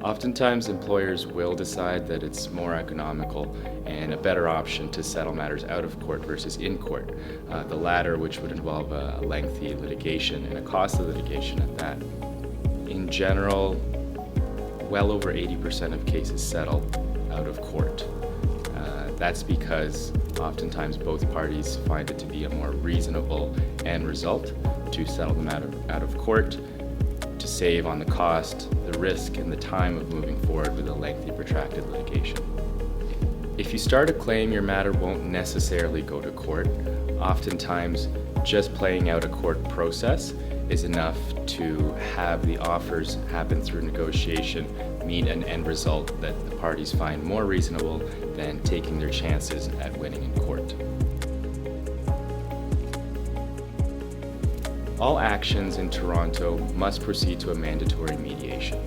Oftentimes, employers will decide that it's more economical and a better option to settle matters out of court versus in court. The latter, which would involve a lengthy litigation and a costly litigation at that. In general, well over 80% of cases settle out of court. That's because oftentimes both parties find it to be a more reasonable end result to settle the matter out of court, to save on the cost, the risk, and the time of moving forward with a lengthy, protracted litigation. If you start a claim, your matter won't necessarily go to court. Oftentimes, just playing out a court process is enough to have the offers happen through negotiation meet an end result that the parties find more reasonable than taking their chances at winning in court. All actions in Toronto must proceed to a mandatory mediation.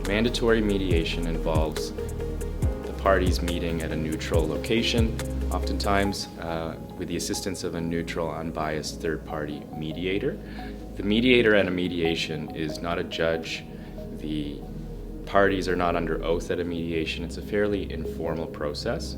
Mandatory mediation involves the parties meeting at a neutral location, oftentimes with the assistance of a neutral, unbiased third-party mediator. The mediator at a mediation is not a judge. The parties are not under oath at a mediation. It's a fairly informal process.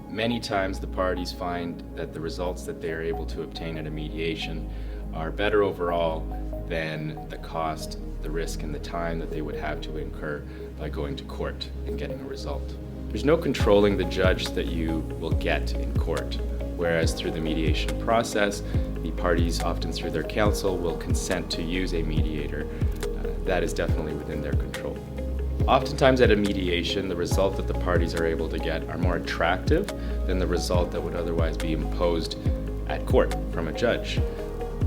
Many times the parties find that the results that they are able to obtain at a mediation are better overall than the cost, the risk, and the time that they would have to incur by going to court and getting a result. There's no controlling the judge that you will get in court, whereas through the mediation process, the parties, often through their counsel, will consent to use a mediator. That is definitely within their control. Oftentimes at a mediation, the result that the parties are able to get are more attractive than the result that would otherwise be imposed at court from a judge.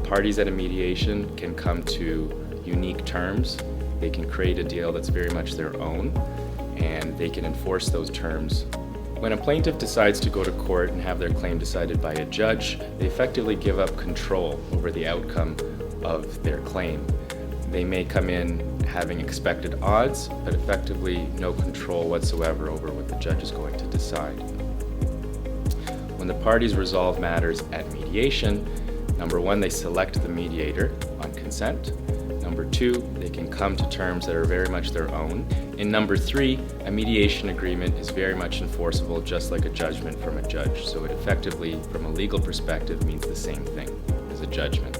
Parties at a mediation can come to unique terms. They can create a deal that's very much their own, and they can enforce those terms. When a plaintiff decides to go to court and have their claim decided by a judge, they effectively give up control over the outcome of their claim. They may come in having expected odds, but effectively no control whatsoever over what the judge is going to decide. When the parties resolve matters at mediation, number one, they select the mediator on consent. Number two, they can come to terms that are very much their own. And number three, a mediation agreement is very much enforceable, just like a judgment from a judge. So it effectively, from a legal perspective, means the same thing as a judgment.